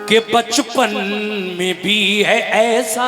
कि बचपन में भी है ऐसा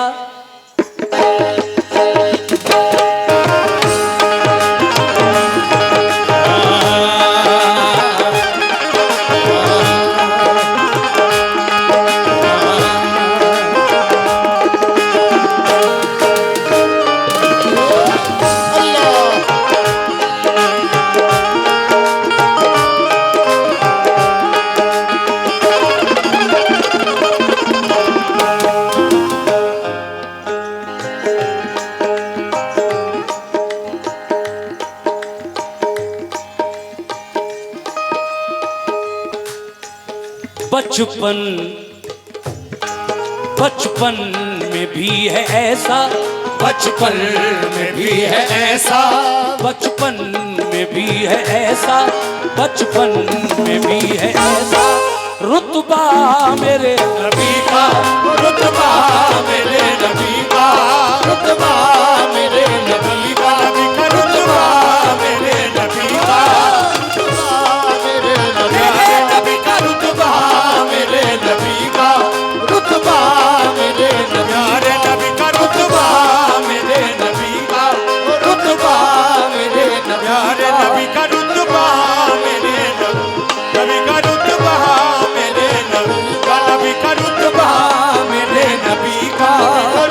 बचपन बचपन में भी है ऐसा बचपन में भी है ऐसा बचपन में भी है ऐसा बचपन में भी है ऐसा रुतबा मेरे नबी का रुतबा मेरे नबी का रुतबा मेरे नबी का नबी का रुतबा मेरे नबी का मेरे नबी का रुतबा मेरे नबी का रुतबा मेरे नबी का रुतबा मेरे नबी का रुतबा मेरे नबी का रुतबा मेरे नबी का रुतबा मेरे नबी का नबी का रुतबा मेरे नबी का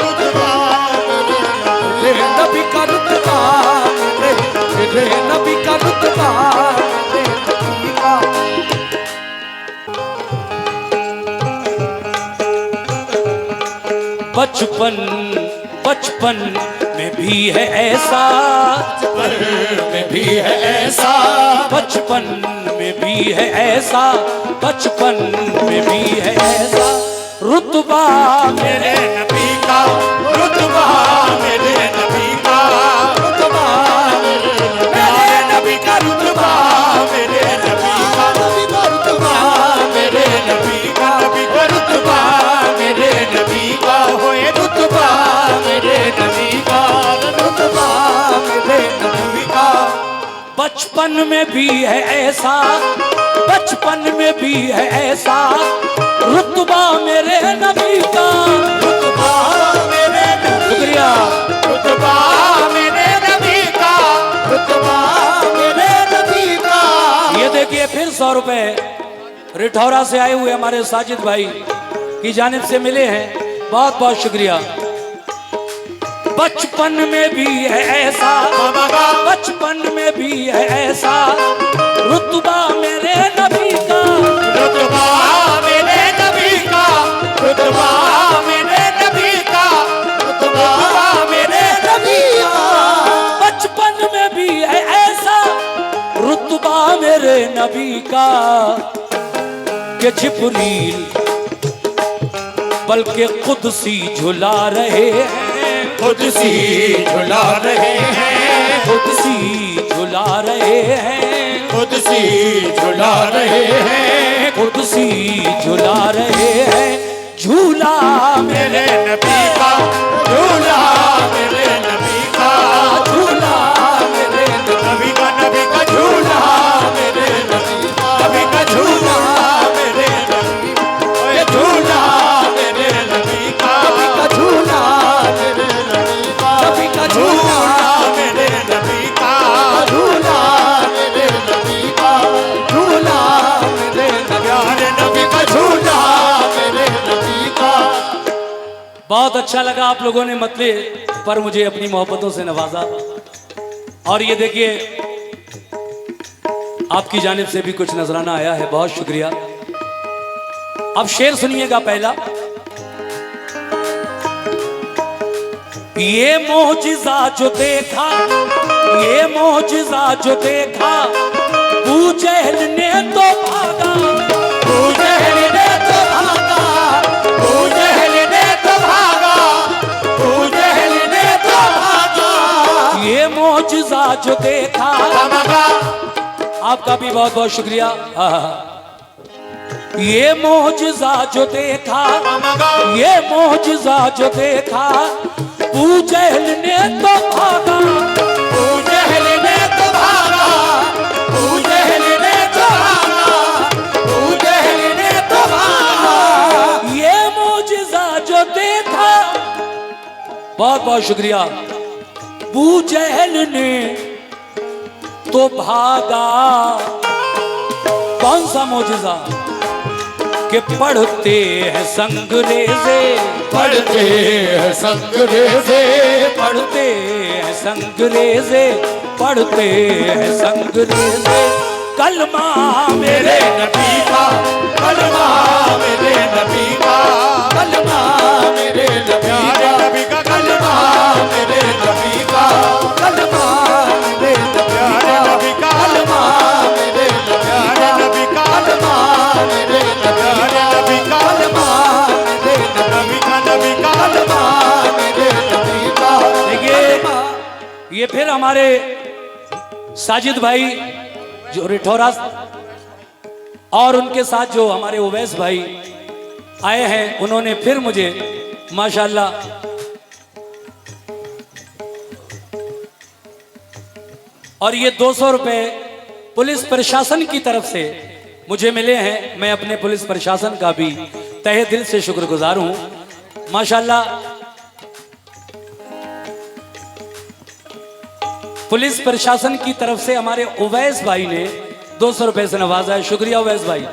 रुतबा मेरे नबी का रुतबा मेरे नबी का रुतबा मेरे नबी का बचपन बचपन में भी है ऐसा बचपन में भी है ऐसा बचपन में भी है ऐसा बचपन में भी है ऐसा रुतबा मेरे नबी का रुतबा मेरे नबी का रुतबा मेरे नबी का रुतबा मेरे नबी का रुतबा मेरे नबी का रुतबा मेरे नबी का होए रुतबा मेरे नबी का रुतबा मेरे नबी का बचपन में भी है ऐसा बचपन में भी है ऐसा रुतबा मेरे नबी का रुतबा मेरे नबी शुक्रिया रुतबा मेरे नबी का रुतबा मेरे नबी का। ये देखिए फिर 100 रुपए रिठौरा से आए हुए हमारे साजिद भाई की जानिब से मिले हैं, बहुत बहुत शुक्रिया। बचपन में भी है ऐसा बचपन में भी है ऐसा रुतबा मेरे नबी का रुतबा मेरे नबी का रुतबा मेरे नबी का रुतबा मेरे नबी का। बचपन में भी है ऐसा रुतबा मेरे नबी का कि जिब्रील बल्कि कुदसी झुला रहे हैं कुदसी झुला रहे हैं कुदसी झुला रहे हैं कुदसी झुला रहे हैं कुदसी झुला रहे हैं झूला मेरे नबी का झूला मेरे नबी का झूला मेरे नबी का झूला मेरे नबी का झूला मेरे नबी ओए झूला मेरे नबी का झूला मेरे नबी का झूला मेरे नबी का झूला मेरे नबी का झूला मेरे नबी का झूला मेरे नबी का। बहुत अच्छा लगा आप लोगों ने मतले पर मुझे अपनी मोहब्बतों से नवाजा। और ये देखिए आपकी जानिब से भी कुछ नजराना आया है, बहुत शुक्रिया। अब शेर सुनिएगा पहला। ये मोजिजा जो देखा ये मोजिजा जो देखा अबू जहल ने तो भागा अबू जहल ने तो भागा अबू जहल ने तो भागा अबू जहल ने तो भागा। ये मोजिजा जो देखा आपका भी बहुत बहुत शुक्रिया। ये मोजिजा जो देखा ये मोजिजा जो देखा अबू जहल ने तो भागा अबू जहल ने तो भागा अबू जहल ने तो भागा अबू जहल ने तो भागा। बहुत बहुत शुक्रिया। बू जहल ने तो भागा, कौन सा मौजूदा कि पढ़ते हैं संगरेजे, पढ़ते हैं संगरेजे, पढ़ते हैं संगरेजे, पढ़ते हैं संगरेजे। कलमा मेरे नबी का, कलमा मेरे नबी का, कलमा मेरे नबी का, कलमा मेरे नबी का, कलमा मेरे नबी का, कलमा मेरे नबी का, कलमा मेरे नबी का, कलमा मेरे नबी का, नबी का, कलमा मेरे नबी का। देखिए ये फिर हमारे साजिद भाई जो रिठौरा और उनके साथ जो हमारे उवैस भाई आए हैं, उन्होंने फिर मुझे माशाल्लाह और ये 200 रुपए पुलिस प्रशासन की तरफ से मुझे मिले हैं। मैं अपने पुलिस प्रशासन का भी तहे दिल से शुक्रगुजार हूं माशाल्लाह। पुलिस प्रशासन की तरफ से हमारे उवैस भाई ने 200 रुपए से नवाजा है। शुक्रिया उवैस भाई।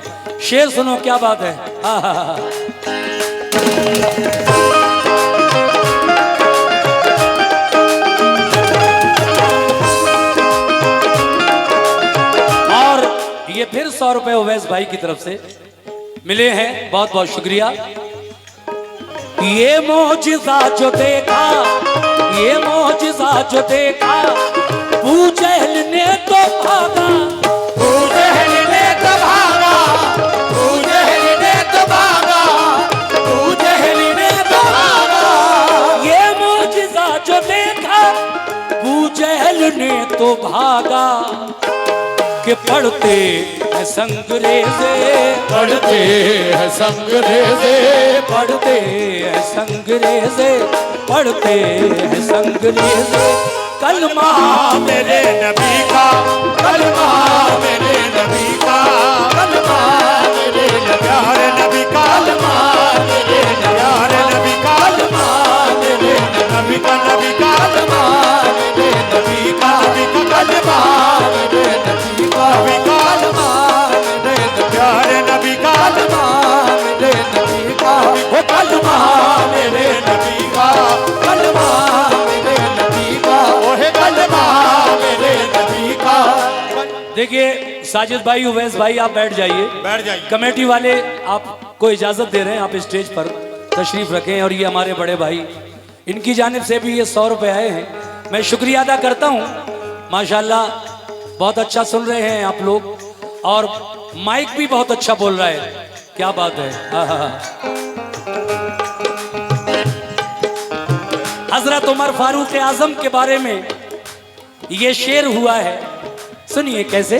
शेर सुनो, क्या बात है। हा हा हा। और ये फिर 100 रुपए उवैस भाई की तरफ से मिले हैं। बहुत बहुत शुक्रिया। ये मौजिज़ा जो देखा, ये मौजिज़ा जो देखा, अबू जहल ने तो भागा, अबू जहल ने तो भागा, अबू जहल ने तो भागा, अबू जहल ने तो भागा। ये मौजिज़ा जो देखा, अबू जहल ने तो भागा कि पढ़ते हैं संगरेजे, पढ़ते हैं संगरेजे, पढ़ते हैं संगरेजे, पढ़ते हैं संगरेजे। कलमा मेरे नबी का, कलमा मेरे नबी का, कलमा मेरे प्यारे नबी का, कलमा मेरे प्यारे नबी का, कलमा मेरे नबी का, नबी का, कलमा मेरे नबी का, नबी का, कलमा मेरे नबी का, नबी का, कलमा मेरे प्यारे नबी का, कलमा मेरे नबी का, वो कलमा मेरे नबी का, कलमा मेरे नबी का, वो है कलमा मेरे नबी का। देखिए साजिद भाई, उवैस भाई, आप बैठ जाइए, बैठ जाइए। कमेटी वाले आपको इजाजत दे रहे हैं, आप स्टेज पर तशरीफ रखें। और ये हमारे बड़े भाई, इनकी जानिब से भी ये 100 रुपए आए हैं। मैं शुक्रिया अदा करता हूँ माशाल्लाह। बहुत अच्छा सुन रहे हैं आप लोग और माइक भी बहुत अच्छा बोल रहा है। क्या बात है। हजरत उमर फारूक आजम के बारे में ये शेर हुआ है, सुनिए कैसे।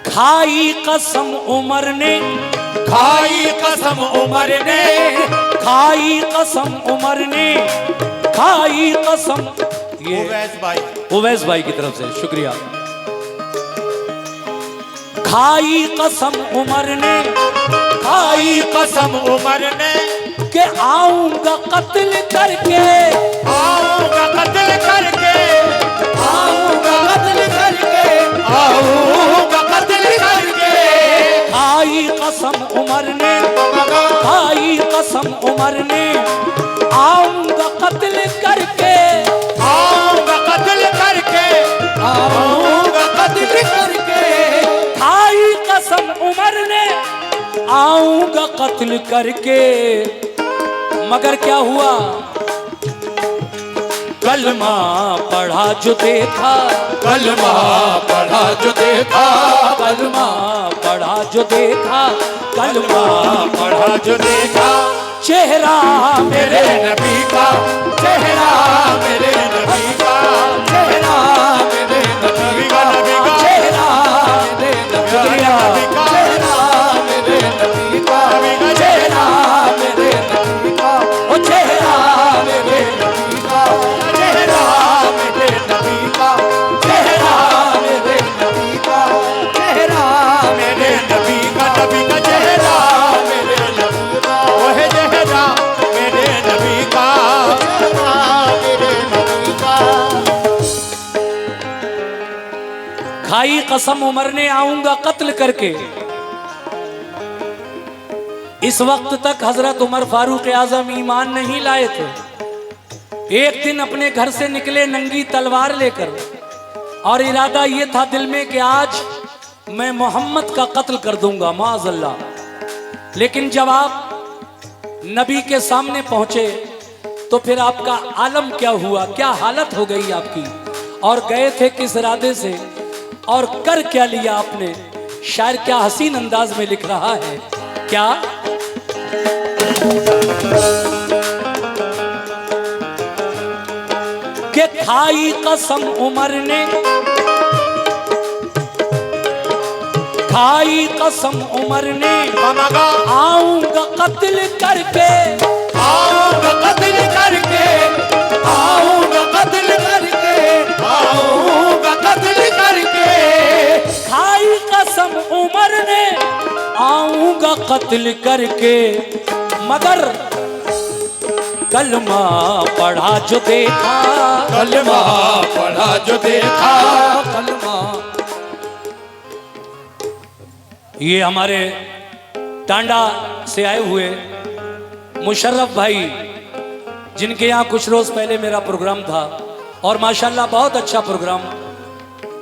खाई कसम उमर ने, खाई कसम उमर ने, खाई कसम उमर ने, खाई कसम। ये उवैस भाई, उवैस भाई की तरफ से शुक्रिया। खाई कसम उमर ने, खाई कसम उमर ने, के आऊंगा कत्ल करके, आऊंगा कत्ल करके, आऊंगा कत्ल करके, आऊंगा कत्ल करके। खाई कसम उमर ने, खाई कसम उमर ने, आऊंगा कत्ल करके, आऊंगा कत्ल करके, आऊंगा कत्ल करके। खाई कसम उमर ने, आऊंगा कत्ल करके। मगर क्या हुआ, कलमा पढ़ा जो देखा, कलमा पढ़ा जो देखा, कलमा पढ़ा जो देखा, कलमा पढ़ा जो देखा। चेहरा मेरे नबी का, चेहरा मेरे नबी का, चेहरा कसम उमर ने आऊंगा कत्ल करके। इस वक्त तक हजरत उमर फारूक आजम ईमान नहीं लाए थे। एक दिन अपने घर से निकले नंगी तलवार लेकर और इरादा ये था दिल में कि आज मैं मोहम्मद का कत्ल कर दूंगा माअज़ल्लाह। लेकिन जब आप नबी के सामने पहुंचे तो फिर आपका आलम क्या हुआ, क्या हालत हो गई आपकी, और गए थे किस इरादे से और कर क्या लिया आपने। शायर क्या हसीन अंदाज में लिख रहा है, क्या कि खाई कसम उमर ने, खाई कसम उमर ने आऊंगा कत्ल करके, आऊंगा कत्ल करके, आऊंगा कत्ल करके, आऊंगा कत्ल करके। खाई कसम उमर ने आऊंगा कत्ल करके, मगर कलमा पढ़ा जो देखा, कलमा पढ़ा जो देखा, कलमा। ये हमारे टांडा से आए हुए मुशर्रफ भाई, जिनके यहाँ कुछ रोज पहले मेरा प्रोग्राम था और माशाल्लाह बहुत अच्छा प्रोग्राम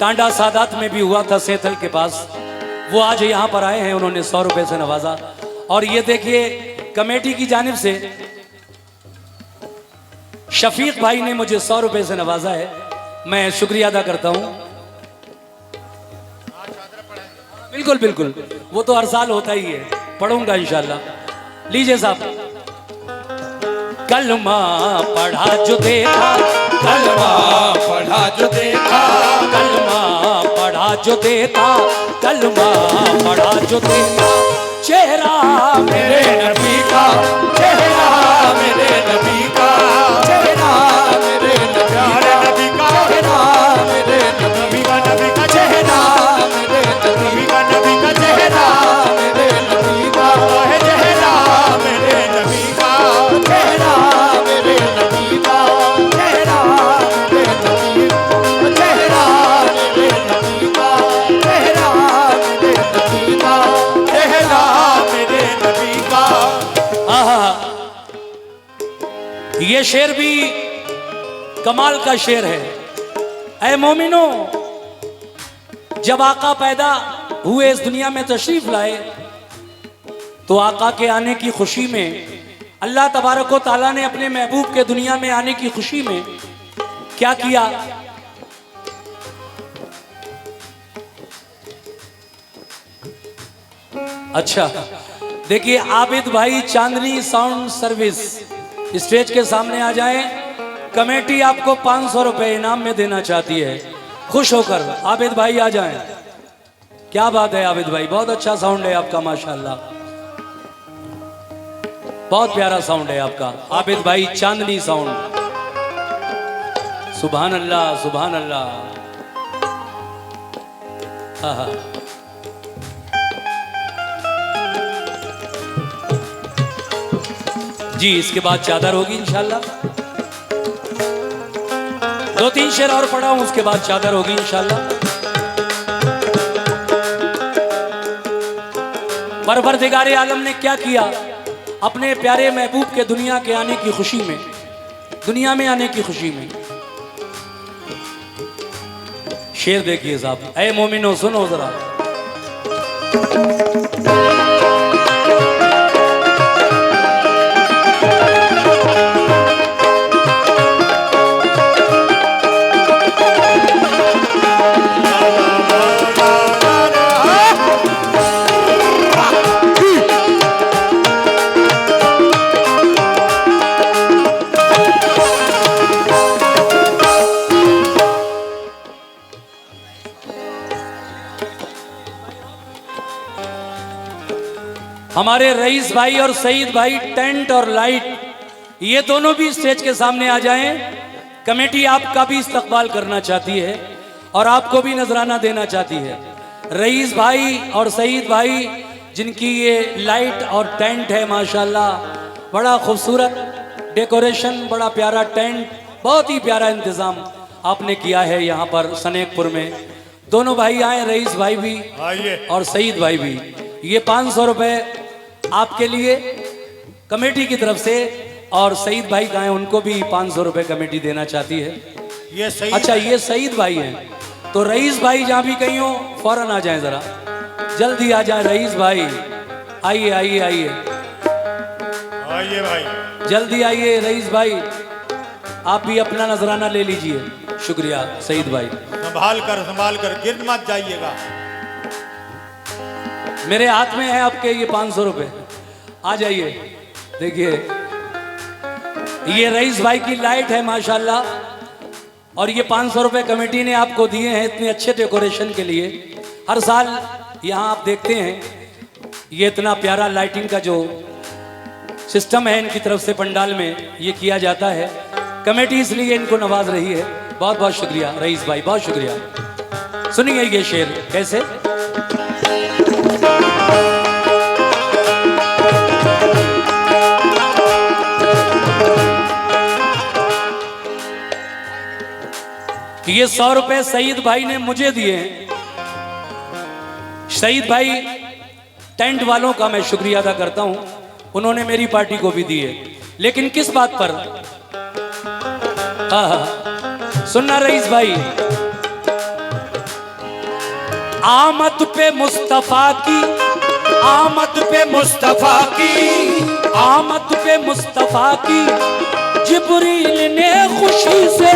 टांडा सादात में भी हुआ था सेथल के पास। वो आज यहाँ पर आए हैं, उन्होंने 100 रुपए से नवाजा। और ये देखिए कमेटी की जानिब से शफीक भाई ने मुझे 100 रुपए से नवाजा है, मैं शुक्रिया अदा करता हूँ। बिल्कुल बिल्कुल, वो तो हर साल होता ही है, पढ़ूंगा इंशाल्लाह। लीजिए साहब। कलमा पढ़ा जो देखा, कलमा पढ़ा जो देखा, कलमा पढ़ा जो देखा, कलमा पढ़ा जो देखा, चेहरा मेरे नबी का, चेहरा मेरे नबी का, चेहरा मेरे नबी का, चेहरा मेरे नबी का, नबी का चेहरा मेरे नबी का, नबी का चेहरा मेरे नबी का, है चेहरा मेरे नबी का, चेहरा मेरे नबी का, चेहरा मेरे नबी का, चेहरा मेरे नबी का, चेहरा मेरे नबी का, चेहरा मेरे नबी का। आहा, ये शेर भी कमाल का शेर है। ऐ मोमिनो, जब आका पैदा हुए इस दुनिया में तशरीफ लाए तो आका के आने की खुशी में अल्लाह तबारक व तआला ने अपने महबूब के दुनिया में आने की खुशी में क्या किया। अच्छा देखिए, आबिद भाई चांदनी साउंड सर्विस स्टेज के सामने आ जाएं। कमेटी आपको 500 रुपए इनाम में देना चाहती है, खुश होकर आबिद भाई आ जाएं। क्या बात है आबिद भाई, बहुत अच्छा साउंड है आपका माशाल्लाह, बहुत प्यारा साउंड है आपका आबिद भाई, चांदनी साउंड। सुभान अल्लाह, सुभान अल्लाह। हाँ हाँ, जी इसके बाद चादर होगी इंशाल्लाह। 2-3 शेर और पढ़ा हूं, उसके बाद चादर होगी इंशाल्लाह। परवरदिगारे आलम ने क्या किया, अपने प्यारे महबूब के दुनिया के आने की खुशी में, दुनिया में आने की खुशी में। शेर देखिए साहब। ऐ मोमिनो सुनो जरा। हमारे रईस भाई और सईद भाई टेंट और लाइट ये दोनों भी स्टेज के सामने आ जाएं। कमेटी आपका भी इस्तकबाल करना चाहती है और आपको भी नजराना देना चाहती है। रईस भाई और सईद भाई जिनकी ये लाइट और टेंट है माशाल्लाह, बड़ा खूबसूरत डेकोरेशन, बड़ा प्यारा टेंट, बहुत ही प्यारा इंतज़ाम आपने किया है यहाँ पर सनेकपुर में। दोनों भाई आए, रईस भाई भी आइए। और सईद भाई भी। ये 500 रुपए आपके लिए कमेटी की तरफ से, और सईद भाई का है, उनको भी 500 रुपए कमेटी देना चाहती है। ये सही। अच्छा, ये सईद भाई हैं, तो रईस भाई जहाँ भी कहीं हो फौरन आ जाएं, जरा जल्दी आ जाएं रईस भाई। आइए आइए आइए आइए भाई, जल्दी आइए रईस भाई, आप भी अपना नजराना ले लीजिए। शुक्रिया सईद भाई। संभाल कर गिर मत जाइएगा। मेरे हाथ में है आपके ये 500 रुपए, आ जाइए। देखिए ये रईस भाई की लाइट है माशाल्लाह, और ये 500 रुपए कमेटी ने आपको दिए हैं इतने अच्छे डेकोरेशन के लिए। हर साल यहाँ आप देखते हैं ये इतना प्यारा लाइटिंग का जो सिस्टम है इनकी तरफ से पंडाल में ये किया जाता है। कमेटी इसलिए इनको नवाज रही है। बहुत बहुत शुक्रिया रईस भाई, बहुत शुक्रिया। सुनिए ये शेर कैसे। ये 100 रुपए सईद भाई ने मुझे दिए हैं। सईद भाई टेंट वालों का मैं शुक्रिया अदा करता हूं, उन्होंने मेरी पार्टी को भी दिए। लेकिन किस बात पर? सुनना रईस भाई, आमद पे मुस्तफा की, आमद पे मुस्तफा की, आमद पे मुस्तफा की जिब्रील ने खुशी से,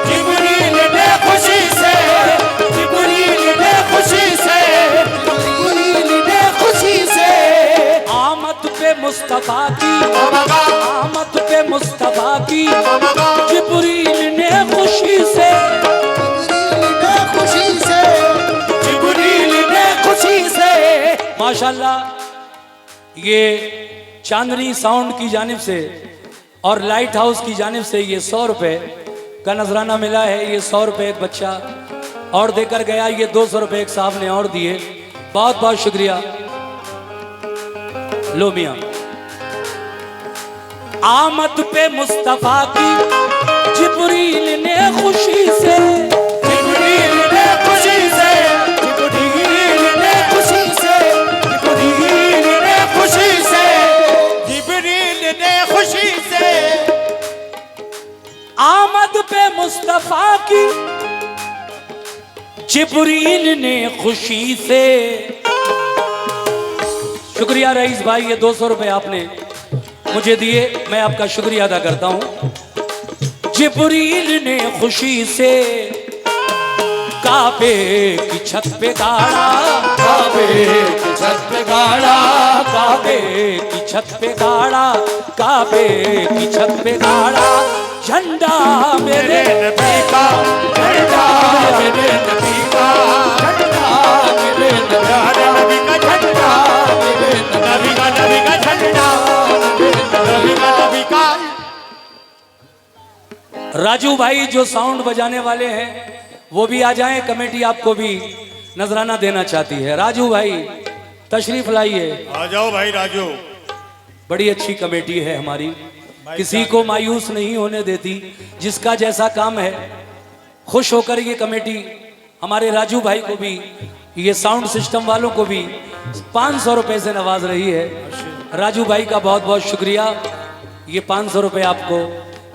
जिब्रील ने खुशी से, जिब्रील ने खुशी से, जिब्रील ने खुशी से आमद पे मुस्तफा की, आमद पे मुस्तफा की जिब्रील ने खुशी से, जिब्रील ने खुशी से, जिब्रील ने खुशी से। माशाल्लाह ये चांदनी साउंड की जानिब से और लाइट हाउस की जानिब से ये 100 रुपए का नजराना मिला है। ये 100 रुपए एक बच्चा और देकर गया, ये 200 रुपए एक साहब ने और दिए। बहुत बहुत शुक्रिया। लो मियां, आमद पे मुस्तफा की जिब्रील ने खुशी से, जिब्रील ने खुशी से, जिब्रील ने खुशी से, जिब्रील ने खुशी से, जिब्रील ने खुशी से आमद पे मुस्तफा की जिब्रील ने खुशी से। शुक्रिया रईस भाई, ये 200 रुपए आपने मुझे दिए, मैं आपका शुक्रिया अदा करता हूं। जिब्रील ने खुशी से काबे की छत पे गाड़ा, काबे की छत पे गाड़ा, काबे की छत पे गाड़ा, काबे की छत पे गाड़ा झंडा मेरे नबी का, झंडा मेरे नबी का, झंडा मेरे नबी का, झंडा मेरे नबी का, नबी का झंडा नबी का, नबी का। राजू भाई जो साउंड बजाने वाले हैं वो भी आ जाएं, कमेटी आपको भी नजराना देना चाहती है। राजू भाई तशरीफ लाइए। आ जाओ भाई राजू। बड़ी अच्छी कमेटी है हमारी, किसी को मायूस नहीं होने देती, जिसका जैसा काम है खुश होकर ये कमेटी हमारे राजू भाई को भी, ये साउंड सिस्टम वालों को भी 500 रुपए से नवाज रही है। राजू भाई का बहुत बहुत शुक्रिया। ये 500 रुपए आपको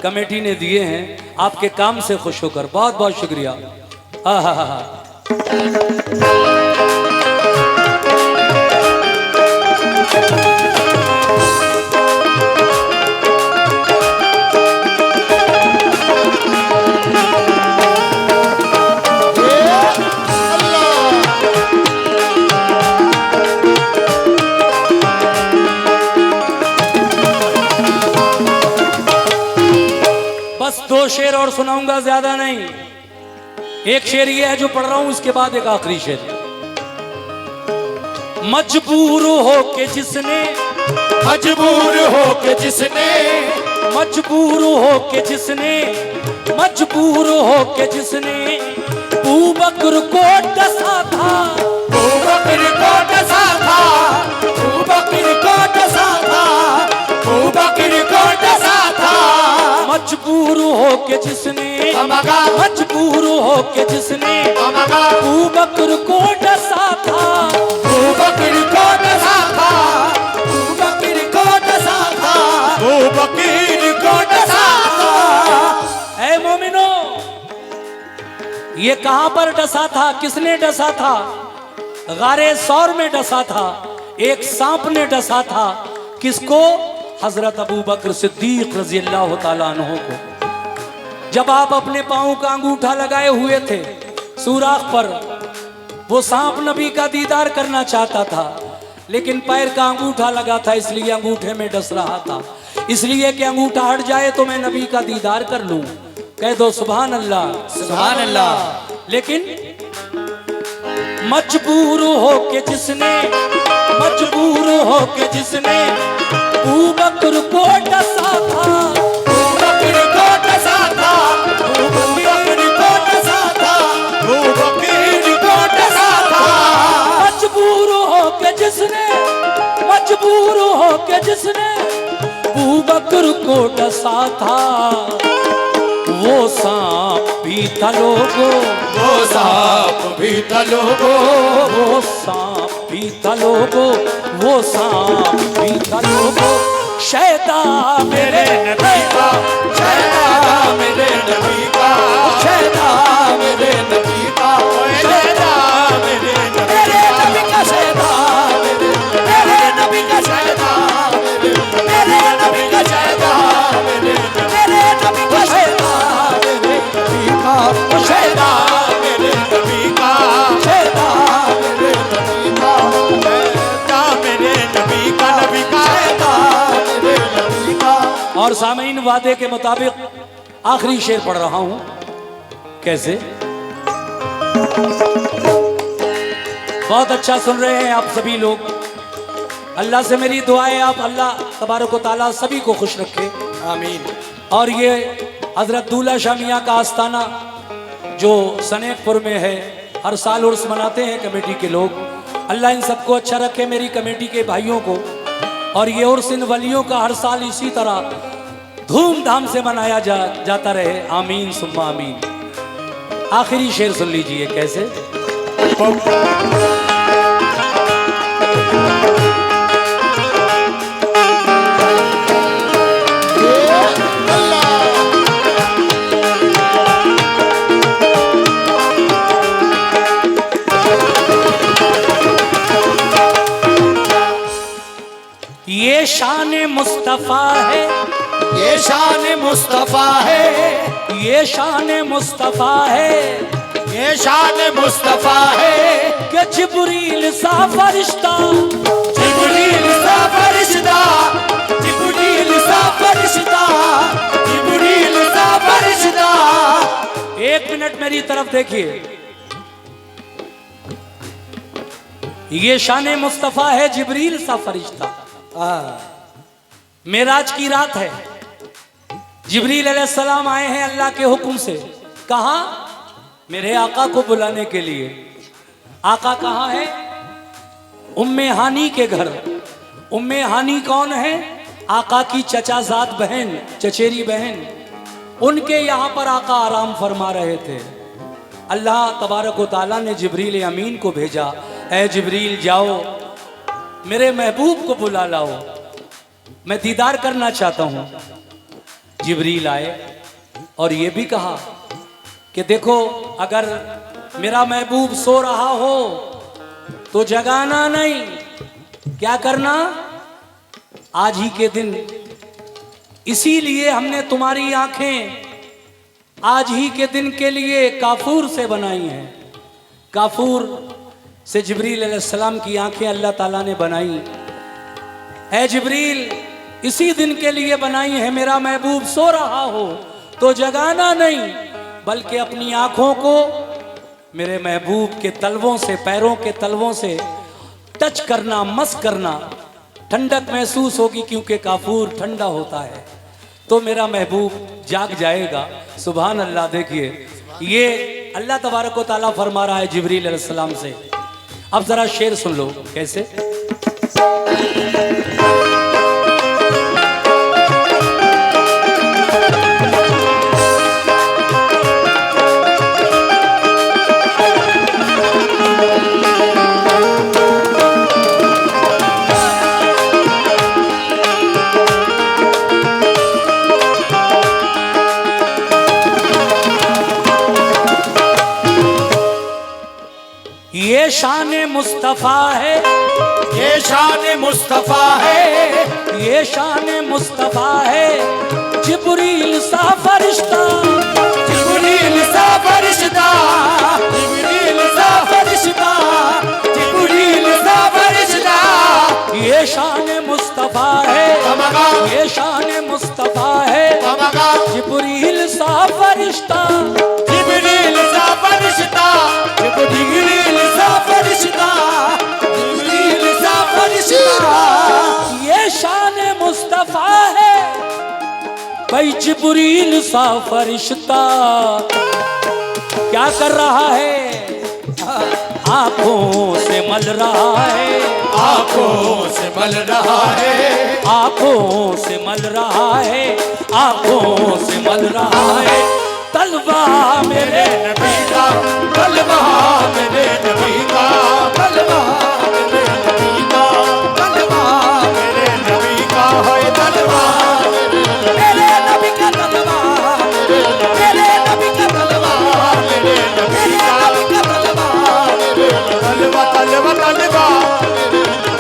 कमेटी ने दिए हैं आपके काम से खुश होकर, बहुत बहुत शुक्रिया। बस 2 शेर और सुनाऊंगा, ज्यादा नहीं। एक शेर ये है जो पढ़ रहा हूं, उसके बाद एक आखिरी शेर। मजबूर हो के जिसने, मजबूर हो के जिसने, मजबूर हो के जिसने, मजबूर हो के जिसने अबू बकर को डसा था, अबू बकर को डसा था, अबू बकर को डसा था, अबू बकर को डसा था। मजबूर हो के जिसने अमगा मजबूर हो के जिसने अमगा अबू बकर को डसा था, अबू बकर को डसा था, अबू बकर को डसा था, अबू बकर को डसा था। ऐ मोमिनो, ये कहां पर डसा था, किसने डसा था? गारे सौर में डसा था, एक सांप ने डसा था। किसको? हजरत अबू बकर सिद्दीक रजी अल्लाह तआला अन्हु को। जब आप अपने पांव का अंगूठा लगाए हुए थे सुराख पर, वो सांप नबी का दीदार करना चाहता था, लेकिन पैर का अंगूठा लगा था, इसलिए अंगूठे में डस रहा था, इसलिए कि अंगूठा हट जाए तो मैं नबी का दीदार कर लूं। कह दो सुभान अल्लाह, सुभान अल्लाह। लेकिन मजबूर हो के जिसने, मजबूर हो के जिसने अबू बकर को डसा था, अबू बकर को डसा था, अबू बकर को डसा था, अबू बकर को डसा था। मजबूर हो के जिसने, मजबूर हो के जिसने अबू बकर को डसा था, वो सांप भी था लोगो, वो सांप भी था लोगो, वो सांप भी था लोगो, वो सांप भी था लोगो। शैदा मेरे नबी का, शैदा मेरे नबी का, शैदा मेरे नबी का, शैदा मेरे नबी का, शैदा मेरे नबी का, शैदा मेरे नबी का, शैदा मेरे नबी का, शैदा मेरे नबी का, शैदा मेरे नबी का, शैदा मेरे नबी का, शैदा मेरे नबी का, नबी का, शैदा मेरे नबी का। और सामीन वादे के मुताबिक आखिरी शेर पढ़ रहा हूं। कैसे? बहुत अच्छा सुन रहे हैं आप सभी लोग। अल्लाह से मेरी दुआएं आप अल्लाह तबारक व तआला सभी को खुश रखे, आमीन। और ये हजरत दूल्हा शाह मियां का आस्थाना जो सनेकपुर में है, हर साल उर्स मनाते हैं कमेटी के लोग। अल्लाह इन सबको अच्छा रखे, मेरी कमेटी के भाइयों को, और ये उर्स इन वलियों का हर साल इसी तरह धूमधाम से मनाया जाता रहे। आमीन सुम्मा आमीन। आखिरी शेर सुन लीजिए। कैसे? ये शान मुस्तफा है, ये शान मुस्तफा है, ये शान मुस्तफा है, ये शान मुस्तफा है, कि जिब्रील सा फरिश्ता, जिब्रील सा फरिश्ता, जिब्रील सा फरिश्ता, जिब्रील सा फरिश्ता। एक मिनट मेरी तरफ देखिए। ये शान मुस्तफा है, जिब्रील सा फरिश्ता। मेराज की रात है, जिब्रील अलैहिस्सलाम आए हैं अल्लाह के हुक्म से। कहा? मेरे आका को बुलाने के लिए। आका कहाँ है? उम्मे हानी के घर। उम्मे हानी कौन है? आका की चचाजाद बहन, चचेरी बहन। उनके यहाँ पर आका आराम फरमा रहे थे। अल्लाह तबारक व तआला ने जिब्रील अमीन को भेजा, ऐ जिब्रील जाओ मेरे महबूब को बुला लाओ, मैं दीदार करना चाहता हूं। जिब्रील आए और ये भी कहा कि देखो, अगर मेरा महबूब सो रहा हो तो जगाना नहीं। क्या करना? आज ही के दिन, इसीलिए हमने तुम्हारी आंखें आज ही के दिन के लिए काफूर से बनाई हैं। काफूर से जिब्रील अलैहिस्सलाम की आंखें अल्लाह ताला ने बनाई। ऐ जिब्रील, इसी दिन के लिए बनाई है। मेरा महबूब सो रहा हो तो जगाना नहीं, बल्कि अपनी आंखों को मेरे महबूब के तलवों से, पैरों के तलवों से टच करना, मस करना। ठंडक महसूस होगी क्योंकि काफूर ठंडा होता है, तो मेरा महबूब जाग जाएगा। सुभान अल्लाह। देखिए, ये अल्लाह तबारक व तआला फरमा रहा है जिब्रील अलैहिस्सलाम से। अब जरा शेर सुन लो। कैसे? ये शान मुस्तफ़ा है, ये शान मुस्तफा है, ये शान मुस्तफ़ा है, जिब्रील सा फरिश्ता, जिब्रील सा फरिश्ता, जिब्रील सा फरिश्ता, जिब्रील सा फरिश्ता। ये शान मुस्तफ़ा है, कमगा, ये शान मुस्तफ़ा है, कमगा, जिब्रील सा फरिश्ता, जिब्रील सा फरिश्ता, जिब्रील सा फरिश्ता, जिब्रील सा फरिश्ता। ये शान मुस्तफ़ा है भाई, जिब्रील सा फरिश्ता क्या कर रहा है, आंखों से मल रहा है, आंखों से मल रहा है, आंखों से मल रहा है, आंखों से मल रहा है, तलवा मेरे नबी का तलवा, मेरे नबी का तलवा, मेरे नबी का तलवा, मेरे नबी का है तलवा, मेरे नबी का तलवा, मेरे नबी का तलवा, मेरे नबी का तलवा, तलवा, तलवा, तलवा,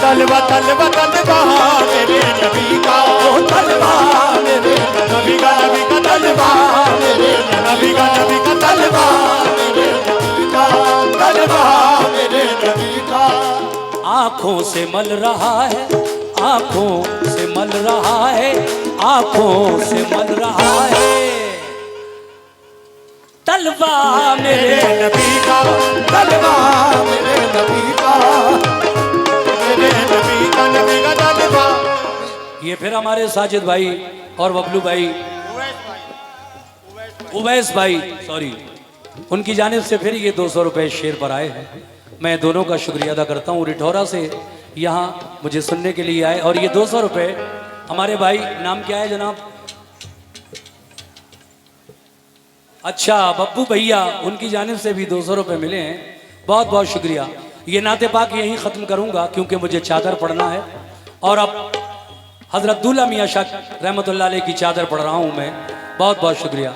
तलवा, तलवा, तलवा, मेरे नबी का ओ तलवा, मेरे नबी का तलवा, मेरे नबी का तलवा, मेरे नबी का तलवा, मेरे नबी का। आंखों से मल रहा है, आंखों से मल रहा है, आंखों से मल रहा है, तलवा मेरे मेरे नबी का तलवा, मेरे नबी का, मेरे नबी का तलवा। ये फिर हमारे साजिद भाई और बबलू भाई, उवैस भाई सॉरी, उनकी जानिब से फिर ये 200 रुपए शेर पर आए हैं। मैं दोनों का शुक्रिया अदा करता हूँ। रिठौरा से यहाँ मुझे सुनने के लिए आए और ये 200 रुपए हमारे भाई, नाम क्या है जनाब? अच्छा बब्बू भैया, उनकी जानिब से भी 200 रुपए मिले हैं। बहुत बहुत शुक्रिया। ये नाते पाक यहीं ख़त्म करूँगा क्योंकि मुझे चादर पढ़ना है और अब हज़रत दूल्हा मियाँ शाह रहमतुल्लाह अलैह की चादर पढ़ रहा हूँ मैं। बहुत बहुत शुक्रिया।